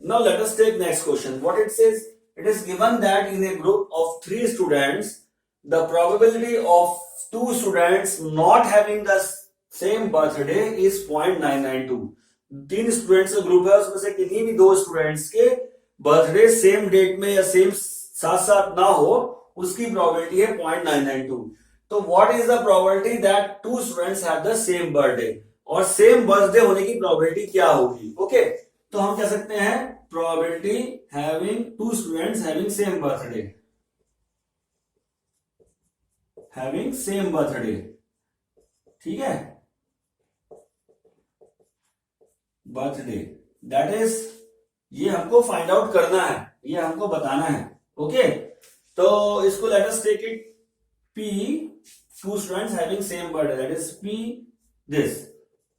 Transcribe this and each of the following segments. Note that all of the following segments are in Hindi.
Now let us take next question. What it says, it is given that in a group of 3 students, the probability of 2 students not having the same birthday is 0.992. 3 students का ग्रुप है, उसमें से किन्हीं भी 2 स्टूडेंट्स के बर्थडे सेम डेट में या सेम साथ साथ ना हो, उसकी प्रोबेबिलिटी है 0.992. तो what is the probability that 2 students have the same birthday, और सेम बर्थडे होने की प्रोबेबिलिटी क्या होगी? ओके, तो हम कह सकते हैं probability having 2 students having same birthday, having same birthday. ठीक है, बर्थडे दैट इज, ये हमको फाइंड आउट करना है, ये हमको बताना है. ओके, तो इसको let us take it P 2 students having same birthday, that is P this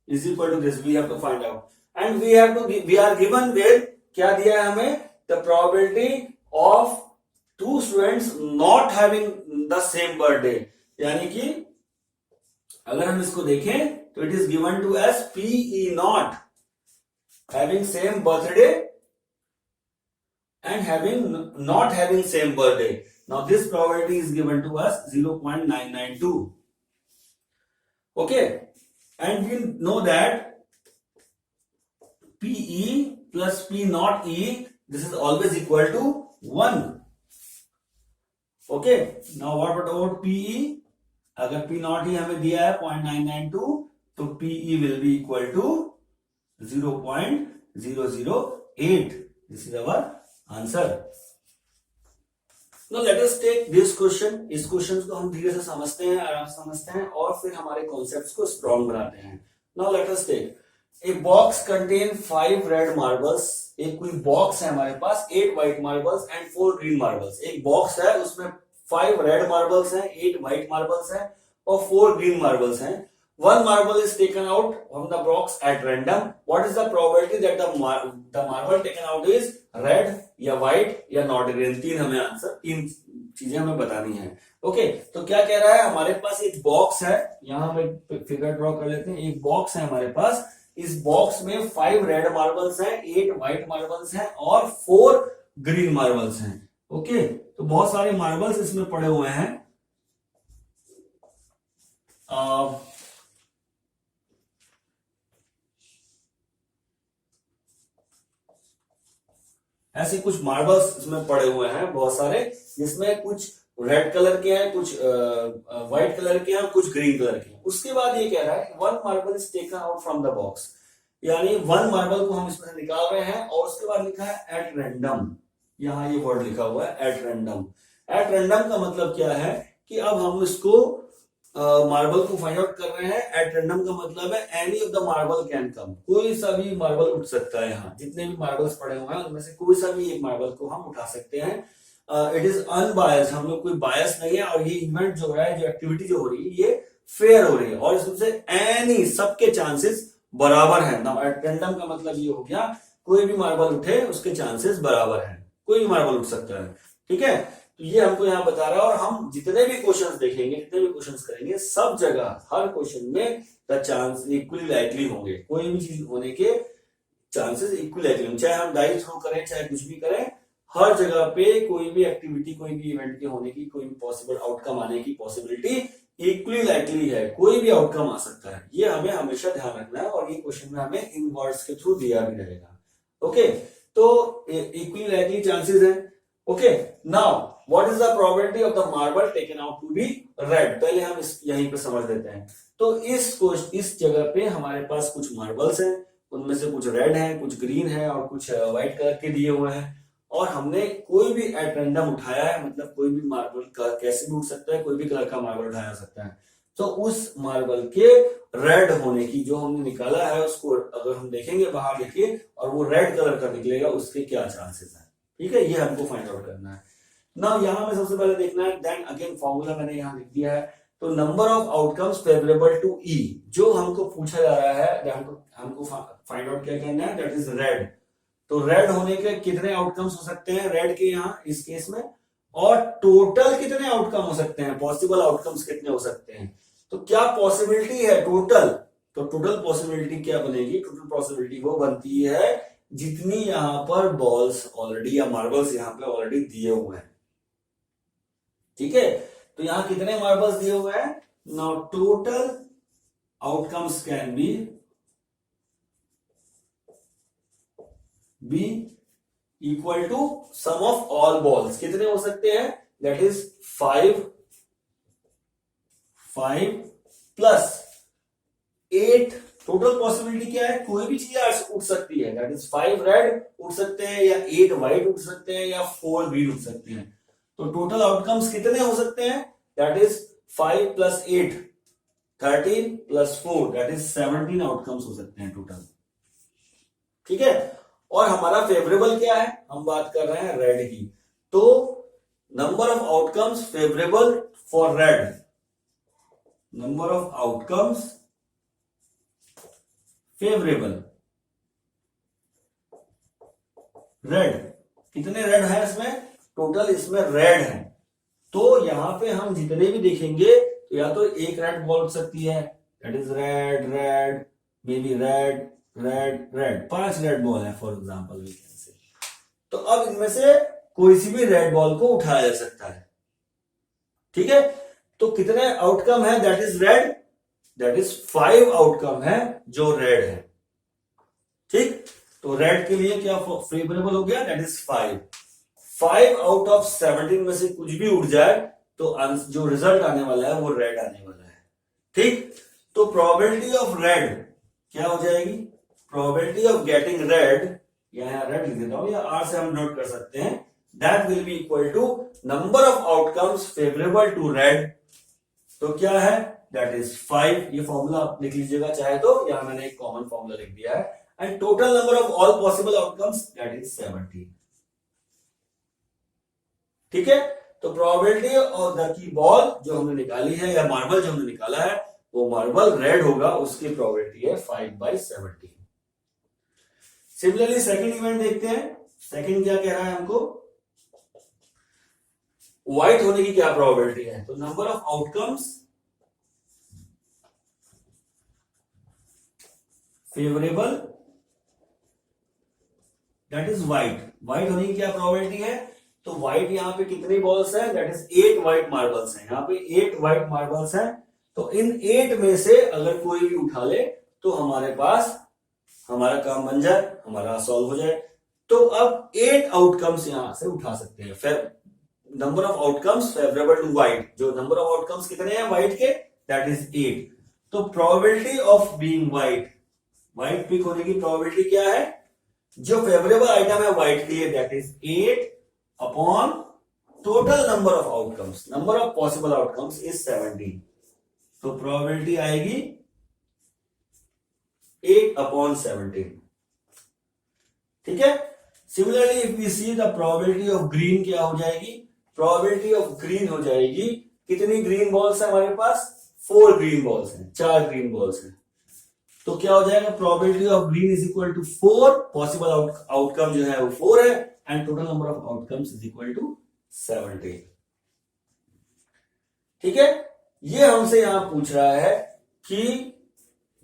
is equal to this, we have to find out, and we are given with क्या दिया है हमें, the probability of 2 students not having the same birthday, यानी कि अगर हम इसको देखें तो it is given to as PE not having same birthday and not having same birthday. Now this probability is given to us 0.992. Okay, and we know that PE plus P not E, this is always equal to 1. Okay, now what about PE? अगर P not E हमें दिया है 0.992, तो PE will be equal to 0.008. This is our answer. Now let us take this question. इस क्वेश्चन को हम धीरे से समझते हैं, आराम से समझते हैं, और फिर हमारे कॉन्सेप्ट्स को स्ट्रॉन्ग बनाते हैं. Now let us take a box contain 5 red marbles. एक कोई बॉक्स है हमारे पास, 8 white marbles and 4 green marbles. एक बॉक्स है, उसमें 5 रेड मार्बल्स हैं, 8 व्हाइट मार्बल्स हैं और 4 ग्रीन मार्बल्स हैं. One marble is taken out from the box at random. What is the probability that the marble taken out is red या white या not green? 3 हमें आंसर, 3 चीजें हमें बतानी है. ओके, तो क्या कह रहा है, हमारे पास एक बॉक्स है, यहां हम एक फिगर ड्रॉ कर लेते हैं. एक बॉक्स है हमारे पास, इस बॉक्स में 5 रेड मार्बल्स हैं, 8 व्हाइट मार्बल्स हैं और 4 ग्रीन मार्बल्स हैं. ओके, तो बहुत सारे मार्बल्स इसमें पड़े हुए हैं. ऐसे कुछ मार्बल्स इसमें पड़े हुए हैं बहुत सारे, जिसमें कुछ रेड कलर के हैं, कुछ व्हाइट कलर के हैं, कुछ ग्रीन कलर के हैं. उसके बाद ये कह रहा है 1 marble is taken out from the box, यानी 1 मार्बल को हम इसमें निकाल रहे हैं, और उसके बाद लिखा है एट रैंडम. यहां ये वर्ड लिखा हुआ है एट रैंडम. एट रैंडम का मतलब क्या है कि अब हम इसको मार्बल को फाइंड आउट कर रहे हैं. एट रैंडम का मतलब है any of the marble can come, कोई सा भी मार्बल उठ सकता है. यहाँ जितने भी मार्बल्स पड़े हुए हैं उनमें से कोई सा भी एक मार्बल को हम उठा सकते हैं. इट इज अनबायस्ड, हम लोग कोई बायस नहीं है, और ये इवेंट जो है, जो एक्टिविटी जो हो रही है, ये फेयर हो रही है, और इसमें से एनी, सबके चांसेस बराबर है. नाउ एट रैंडम का मतलब ये हो गया कोई भी मार्बल उठे उसके चांसेस बराबर है, कोई भी मार्बल उठ सकता है. ठीक है, तो ये हमको यहाँ बता रहा है. और हम जितने भी क्वेश्चंस देखेंगे, जितने भी क्वेश्चंस करेंगे, सब जगह हर क्वेश्चन में द चांस इक्वली लाइकली होंगे, कोई भी चीज होने के चांसेस इक्वली लाइकली होंगे. चाहे हम डाइस थ्रो करें, चाहे कुछ भी करें, हर जगह पे कोई भी एक्टिविटी, कोई भी इवेंट के होने की, कोई भी पॉसिबल आउटकम आने की पॉसिबिलिटी इक्वली लाइकली है. कोई भी आउटकम आ सकता है, ये हमें हमेशा ध्यान रखना है, और ये क्वेश्चन में हमें इन वर्ड्स के थ्रू दिया भी रहेगा. ओके, तो इक्वली लाइकली चांसेस है. Okay, now what is the probability of the marble taken out to be red? पहले हम यहीं पे समझ लेते हैं. तो इस जगह पे हमारे पास कुछ मार्बल्स हैं, उनमें से कुछ रेड हैं, कुछ ग्रीन है और कुछ व्हाइट कलर के दिए हुए हैं, और हमने कोई भी एट रैंडम उठाया है, मतलब कोई भी मार्बल कैसे भी उठ सकता है, कोई भी कलर का मार्बल उठाया सकता है. तो उस मार्बल के रेड होने की जो हमने निकाला है, उसको अगर हम देखेंगे बाहर लेके, और वो रेड कलर का निकलेगा, उसके क्या चांसेस है. ठीक है, ये हमको फाइंड आउट करना है. ना यहां में सबसे पहले देखना है, देन अगेन फॉर्मूला मैंने यहां लिख दिया है. तो number of outcomes favourable to E, जो हमको पूछा जा रहा है, हमको फाइंड आउट क्या करना है, दैट इज रेड. तो रेड होने के कितने आउटकम्स हो सकते हैं रेड के यहाँ इस केस में, और टोटल कितने आउटकम हो सकते हैं, पॉसिबल आउटकम्स कितने हो सकते हैं. तो क्या पॉसिबिलिटी है टोटल, तो टोटल पॉसिबिलिटी क्या बनेगी, टोटल पॉसिबिलिटी वो बनती है जितनी यहां पर बॉल्स ऑलरेडी या मार्बल्स यहां पे ऑलरेडी दिए हुए हैं, ठीक है। तो यहां कितने मार्बल्स दिए हुए हैं? Now total outcomes can be equal to sum of all balls. कितने हो सकते हैं? That is 5 plus 8। Total possibility क्या है? कोई भी चीज उठ सकती है। दैट इज 5 रेड उठ सकते हैं, या 8 व्हाइट उठ सकते हैं, या 4 ग्रीन उठ सकते हैं। तो टोटल आउटकम्स कितने हो सकते हैं? That is 5 plus 8 13 plus 4 that is 17 outcomes हो सकते हैं टोटल, ठीक है। और हमारा फेवरेबल क्या है? हम बात कर रहे हैं रेड की। तो number of outcomes favourable for red, number of outcomes favourable red, कितने रेड है इसमें? टोटल इसमें रेड है। तो यहां पे हम जितने भी देखेंगे तो या तो एक रेड बॉल उठ सकती है, that is red red, may be red red red, 5 red ball है for example we can say. तो अब इनमें से कोई सी भी रेड बॉल को उठाया जा सकता है, ठीक है। तो कितने आउटकम है? That is red, that is 5 outcome है जो रेड है, ठीक। तो रेड के लिए क्या फेवरेबल हो गया? दैट इज 5 आउट ऑफ 17 में से कुछ भी उड़ जाए तो जो रिजल्ट आने वाला है वो रेड आने वाला है, ठीक। तो प्रोबेबिलिटी ऑफ रेड क्या हो जाएगी? प्रोबेबिलिटी ऑफ गेटिंग रेड, यहां रेड लिख देता हूं या आर से हम नोट कर सकते हैं, that will be equal to number of outcomes favourable to red. तो क्या है? That is 5। ये फॉर्मूला आप लिख लीजिएगा चाहे तो, यहां मैंने एक कॉमन फॉर्मूला लिख दिया है। And total number of all possible outcomes that is 17, ठीक है। तो probability of the key ball जो हमने निकाली है या मार्बल जो हमने निकाला है वो मार्बल रेड होगा, उसकी प्रोबेबिलिटी है 5/17। सिमिलरली सेकंड इवेंट देखते हैं। सेकंड क्या कह रहा है हमको? व्हाइट होने की क्या प्रोबेबिलिटी है? तो number of outcomes favourable that is white, white होने की क्या प्रोबेबिलिटी है? तो व्हाइट यहां पे कितनी बॉल्स है? दैट इज 8 व्हाइट मार्बल्स हैं, यहां पे 8 व्हाइट मार्बल्स हैं। तो इन 8 में से अगर कोई भी उठा ले तो हमारे पास हमारा काम बन जाए, हमारा सॉल्व हो जाए। तो अब 8 आउटकम्स यहां से उठा सकते हैं। फिर number of outcomes favourable to white, जो नंबर ऑफ आउटकम्स कितने हैं व्हाइट के? That is 8। तो probability of being white, white pick होने की प्रोबेबिलिटी क्या है? जो फेवरेबल आइटम है व्हाइट के लिए that is 8 upon total number of outcomes, number of possible outcomes is 17। तो प्रोबेबिलिटी आएगी 8/17, ठीक है। Similarly if we see the probability of green क्या हो जाएगी? प्रोबेबिलिटी ऑफ ग्रीन हो जाएगी, कितनी ग्रीन बॉल्स है हमारे पास? 4 ग्रीन बॉल्स हैं, 4 ग्रीन बॉल्स हैं। तो क्या हो जाएगा? Probability of green is equal to 4, possible outcome जो है वो 4 है, and total number of outcomes is equal to 17, ठीक है। ये हमसे यहां पूछ रहा है कि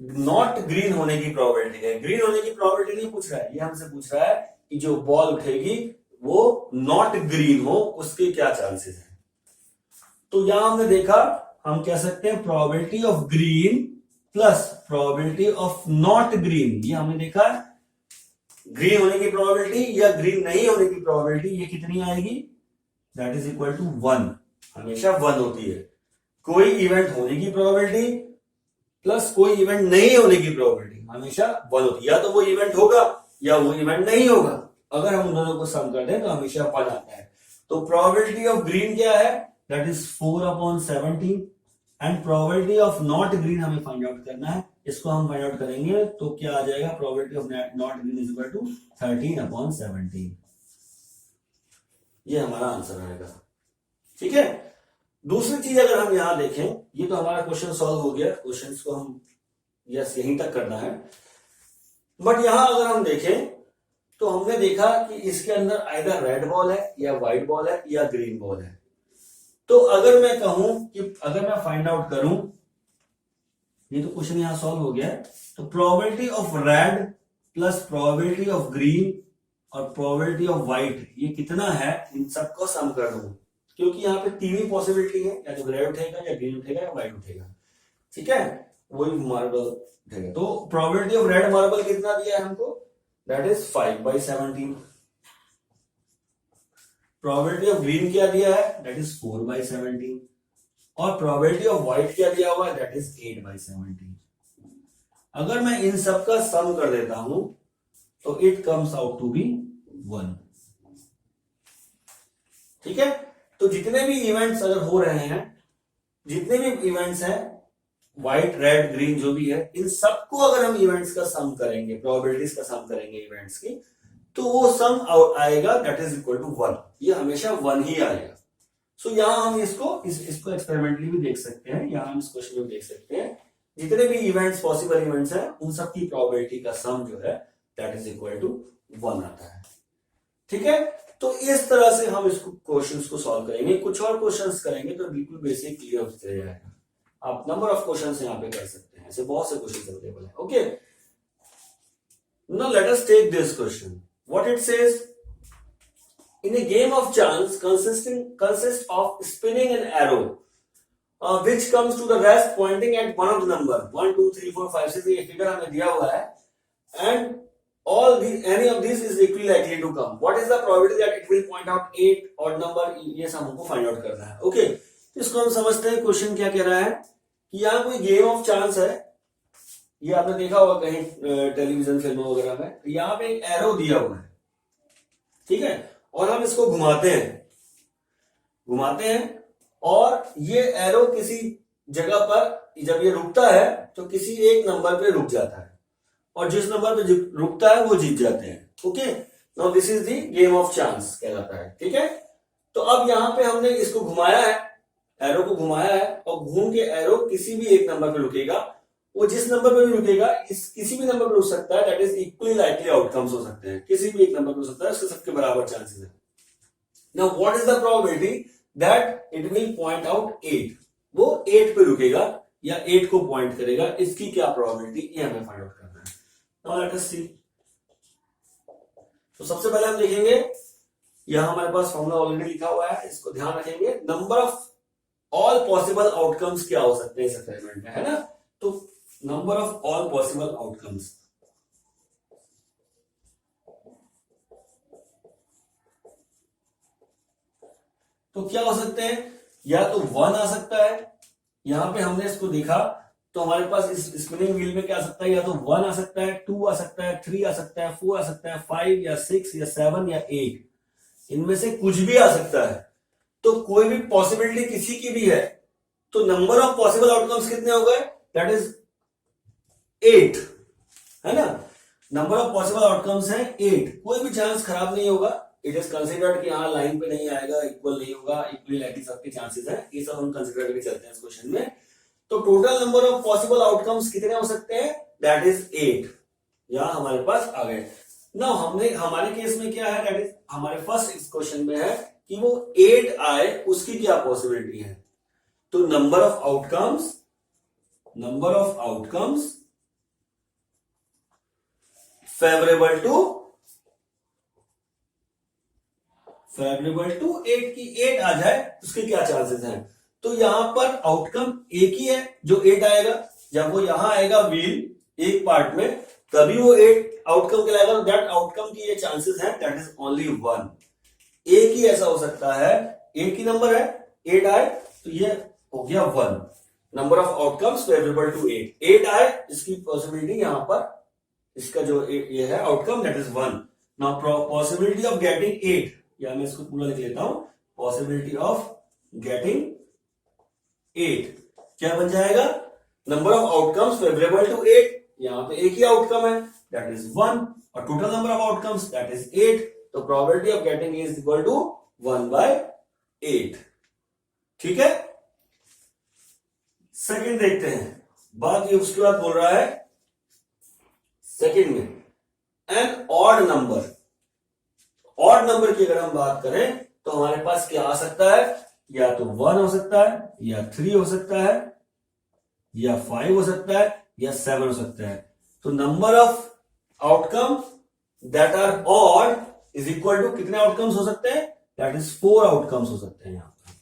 नॉट ग्रीन होने की प्रोबेबिलिटी है, ग्रीन होने की प्रोबेबिलिटी नहीं पूछ रहा है, ये हमसे पूछ रहा है कि जो बॉल उठेगी वो नॉट ग्रीन हो उसके क्या चांसेस हैं। तो यहां हमने देखा, हम कह सकते हैं probability of green plus probability of not green, ये हमने देखा ग्रीन होने की प्रोबेबिलिटी या ग्रीन नहीं होने की प्रोबेबिलिटी ये कितनी आएगी? दैट इज इक्वल टू 1, हमेशा 1 होती है। कोई इवेंट होने की प्रोबेबिलिटी प्लस कोई इवेंट नहीं होने की प्रोबेबिलिटी हमेशा 1 होती है, या तो वो इवेंट होगा या वो इवेंट नहीं होगा। अगर हम दोनों को सम कर दें तो हमेशा 1 आता है। तो प्रोबेबिलिटी ऑफ ग्रीन क्या है? That is 4/17, and probability of not green हमें फाइंड आउट करना है, इसको हम फाइंड आउट करेंगे तो क्या आ जाएगा? Probability of not green is equal to 13/17, ये हमारा आंसर आएगा, ठीक है। दूसरी चीज अगर हम यहां देखें, ये तो हमारा क्वेश्चन सॉल्व हो गया, क्वेश्चंस को हम यस यहीं तक करना है। बट यहां अगर हम देखें तो हमने देखा कि इसके अंदर आइदर रेड बॉल है या व्हाइट बॉल है या ग्रीन बॉल है। तो अगर मैं कहूं कि अगर मैं फाइंड आउट करूं, ये तो क्वेश्चन यहां सॉल्व हो गया है, तो probability of red plus probability of green और प्रोबेबिलिटी ऑफ व्हाइट, ये कितना है, इन सबको सम कर दूं, क्योंकि यहाँ पे तीन ही पॉसिबिलिटी है, या तो रेड उठेगा या ग्रीन उठेगा या व्हाइट उठेगा, ठीक है, वही मार्बल उठेगा। तो प्रोबेबिलिटी ऑफ रेड मार्बल कितना दिया है हमको, that is 5/17। Probability of green क्या दिया है, दैट इज 4/17, और प्रोबेबिलिटी ऑफ व्हाइट क्या दिया हुआ है, दैट इज 8/17। अगर मैं इन सब का सम कर देता हूं तो it comes out to be 1, ठीक है। तो जितने भी इवेंट्स अगर हो रहे हैं, जितने भी इवेंट्स हैं, व्हाइट रेड ग्रीन जो भी है, इन सबको अगर हम इवेंट्स का सम करेंगे, प्रोबेबिलिटीज का सम करेंगे इवेंट्स की, तो वो सम आएगा दैट इज इक्वल टू 1, ये हमेशा 1 ही आएगा। सो यहां हम इसको एक्सपेरिमेंटली भी देख सकते हैं, यहां हम इस क्वेश्चन में देख सकते हैं, जितने भी इवेंट्स पॉसिबल इवेंट्स हैं उन सब की प्रोबेबिलिटी का सम जो है दैट इज इक्वल टू 1 आता है, ठीक है। तो इस तरह से हम इसको क्वेश्चंस को सॉल्व करेंगे। कुछ और क्वेश्चंस करेंगे तो बिल्कुल बेसिक क्लियर हो जाएगा। आप नंबर ऑफ क्वेश्चंस यहां पे कर सकते हैं, ऐसे बहुत से क्वेश्चंस अवेलेबल है। Okay, now let us take this question, what it says, in a game of chance consists of spinning an arrow which comes to the rest pointing at one of the number 1 2 3 4 5 6, ये फिगर हमें दिया हुआ है, and all these any of these is equally likely to come, what is the probability that it will point out 8 odd number, ये सब हमको फाइंड आउट करना है। ओके, तो इसको हम समझते हैं। क्वेश्चन क्या कह रहा है कि यहाँ कोई गेम ऑफ चांस है, ये आपने देखा होगा कहीं टेलीविजन फिल्मों वगैरह में, तो यहाँ पे एक एरो दिया हुआ है, ठीक है, और हम इसको घुमाते हैं और ये एरो किसी जगह पर जब ये रुकता है तो किसी एक नंबर पे रुक जाता है, और जिस नंबर पे रुकता है वो जीत जाते हैं। Okay, now this is the game of chance कहलाता है, ठीक है। तो अब यहां पे हमने इसको घुमाया है, एरो को घुमाया है, और घूम के एरो किसी भी एक नंबर पे रुकेगा, वो जिस नंबर पे भी रुकेगा किसी भी नंबर पे रुक सकता है, that is equally likely outcomes हो सकते हैं, किसी भी एक नंबर पे हो सकता है, उसके सबके बराबर चांसेस है। Now what is the probability that it will point out 8, वो 8 पे रुकेगा या 8 को पॉइंट करेगा, इसकी क्या प्रोबेबिलिटी, ये हमें फाइंड आउट करना है। नाउ लेट अस सी। तो सबसे पहले हम देखेंगे, यहां हमारे पास फॉर्मूला ऑलरेडी लिखा हुआ है, इसको ध्यान रखेंगे। Number of all possible outcomes क्या हो सकते हैं इस एक्सपेरिमेंट में, है ना। तो number of all possible outcomes, तो क्या हो सकते हैं, या तो 1 आ सकता है, यहां पे हमने इसको देखा तो हमारे पास इस स्पिनिंग व्हील में क्या आ सकता है, या तो 1 आ सकता है, 2 आ सकता है, 3 आ सकता है, 4 आ सकता है, 5 या 6 या 7 या 8, इनमें से कुछ भी आ सकता है। तो कोई भी पॉसिबिलिटी किसी की भी है, तो नंबर ऑफ पॉसिबल आउटकम्स कितने हो गए, दैट इज 8, है ना। नंबर ऑफ पॉसिबल आउटकम्स है 8, कोई भी चांस खराब नहीं होगा। इट इज कंसिडर्ड कि हाँ लाइन पे नहीं आएगा, इक्वल नहीं होगा, इक्वली लाइकली सबके चांसेस हैं, ये सब हम कंसिडर करके चलते हैं इस क्वेश्चन में। तो total number of possible outcomes कितने हो सकते हैं, दैट इज 8, यहां हमारे पास आ गए। ना हमने हमारे केस में क्या है, दैट इज हमारे फर्स्ट क्वेश्चन में है कि वो 8 आए, उसकी क्या पॉसिबिलिटी है। तो number of outcomes favourable to 8 की 8 आ जाए, उसके क्या चांसेस हैं। तो यहां पर आउटकम एक ही है जो 8 आएगा, जब वो यहां आएगा व्हील एक पार्ट में, तभी वो 8 आउटकम कहलाएगा। दैट आउटकम की ये चांसेस हैं, दैट इज ओनली 1, एक ही ऐसा हो सकता है, एक ही नंबर है, 8 आए, तो ये हो गया 1। Number of outcomes favourable to 8 आए, इसकी पॉसिबिलिटी यहां पर, इसका जो ये है outcome, that is 1। Now possibility of getting 8, या मैं इसको पूरा लिख लेता हूं, पॉसिबिलिटी ऑफ गेटिंग 8 क्या बन जाएगा, number of outcomes favourable to 8, यहां पे एक ही आउटकम है, दैट इज 1, और total number of outcomes that is 8, तो probability of getting is equal to 1/8, ठीक है। सेकंड देखते हैं, बात ये उसके बाद बोल रहा है सेकंड में, एन ऑड नंबर की अगर हम बात करें तो हमारे पास क्या आ सकता है, या तो 1 हो सकता है, या 3 हो सकता है, या 5 हो सकता है, या 7 हो सकता है। तो number of outcome that are odd is equal to कितने आउटकम्स हो सकते हैं, दैट इज 4 आउटकम्स हो सकते हैं। यहां पर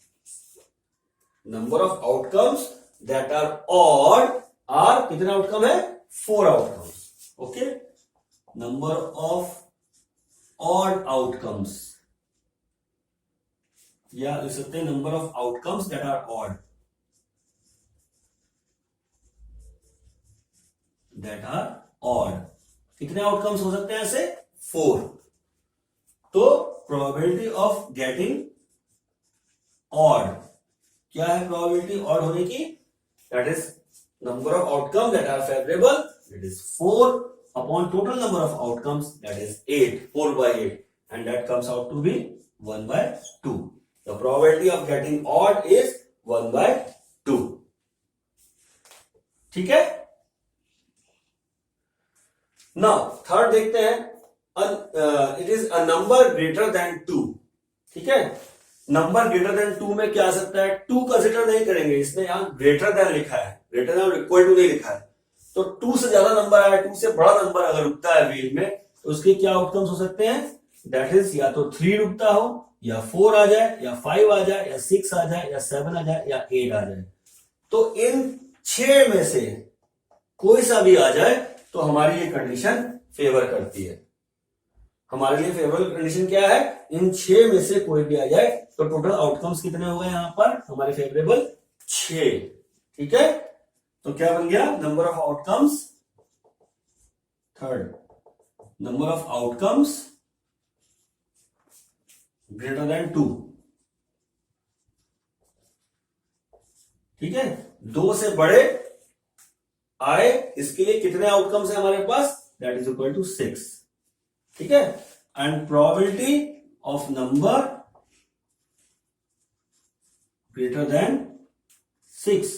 number of outcomes that are odd are कितने आउटकम है, 4 outcomes. Okay, number of odd outcomes या लिख सकते हैं number of outcomes that are odd, that are odd कितने आउटकम्स हो सकते हैं ऐसे, 4। तो प्रोबेबिलिटी ऑफ गेटिंग ऑड, क्या है प्रोबेबिलिटी ऑड होने की, that is number of outcome that are favourable, that is 4 upon total number of outcomes that is 8, 4/8, and that comes out to be 1/2. The probability of getting odd is 1/2. ठीक है। नाउ थर्ड देखते हैं, it is a number greater then 2। ठीक है, नंबर ग्रेटर देन 2 में क्या आ सकता है, 2 कंसिडर नहीं करेंगे, इसने यहां ग्रेटर देन लिखा है, ग्रेटर देन और इक्वल टू नहीं लिखा है। तो 2 से ज्यादा नंबर आया, 2 से बड़ा नंबर अगर रुकता है व्हील में, तो उसके क्या आउटकम्स हो सकते हैं, दैट इज या तो 3 रुकता हो, या 4 आ जाए, या 5 आ जाए, या 6 आ जाए, या 7 आ जाए, या 8 आ जाए। तो इन 6 में से कोई सा भी आ जाए तो हमारी ये कंडीशन फेवर करती है। हमारे लिए फेवरेबल कंडीशन क्या है, इन 6 में से कोई भी आ जाए तो टोटल आउटकम्स कितने हो गए यहां पर हमारे फेवरेबल, 6। ठीक है, तो क्या बन गया, number of outcomes, third number of outcomes greater than 2। ठीक है, 2 से बड़े आए, इसके लिए कितने आउटकम्स है हमारे पास, दैट इज इक्वल टू 6। ठीक है, and probability of number greater than 6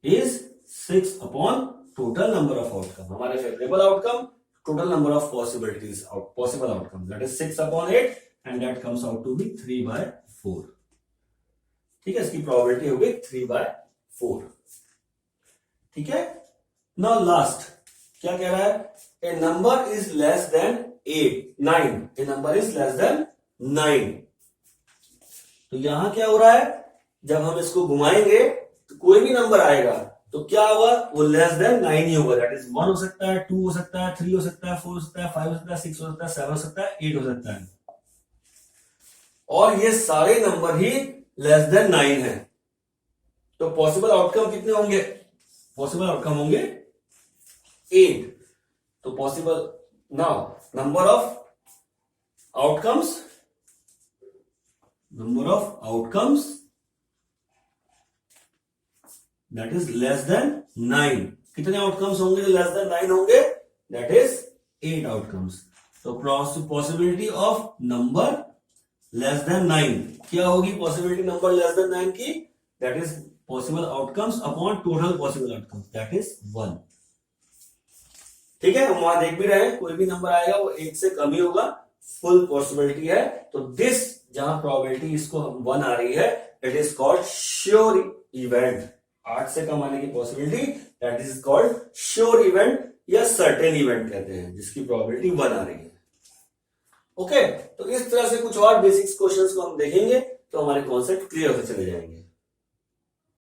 is 6 upon total number of outcome, हमारे favourable outcome, total number of possibilities, possible outcome, that is 6 upon 8 and that comes out to be 3/4। ठीक है, इसकी प्रोबेबिलिटी होगी 3/4। ठीक है, नाउ लास्ट क्या कह रहा है, A number is less than 9, A number is less than 9। तो यहां क्या हो रहा है, जब हम इसको घुमाएंगे तो कोई भी नंबर आएगा तो क्या होगा, वो लेस देन 9 ही होगा, दैट इज 1 हो सकता है, 2 हो सकता है, 3 हो सकता है, 4 हो सकता है, 5 हो सकता है, 6 हो सकता है, 7 हो सकता है, 8 हो सकता है, और ये सारे नंबर ही लेस देन 9 है। तो पॉसिबल आउटकम कितने होंगे, पॉसिबल आउटकम होंगे 8। तो possible, now number of outcomes, number of outcomes that is less than 9, कितने आउटकम्स होंगे जो लेस देन 9 होंगे, दैट इज 8 आउटकम्स। तो possibility of number less than 9 क्या होगी, पॉसिबिलिटी नंबर लेस देन 9 की, that is possible outcomes upon total possible outcomes, that is 1। ठीक है, हम वहां देख भी रहे हैं, कोई भी नंबर आएगा वो 1 से कम ही होगा, फुल पॉसिबिलिटी है। तो दिस जहां प्रोबेबिलिटी इसको 1 आ रही है, it is called sure event. 8 से कम आने की possibility, that is called sure event या सर्टेन इवेंट कहते हैं, जिसकी प्रोबेबिलिटी 1 आ रही है। ओके, तो इस तरह से कुछ और बेसिक्स क्वेश्चंस को हम देखेंगे तो हमारे कॉन्सेप्ट क्लियर होते चले जाएंगे।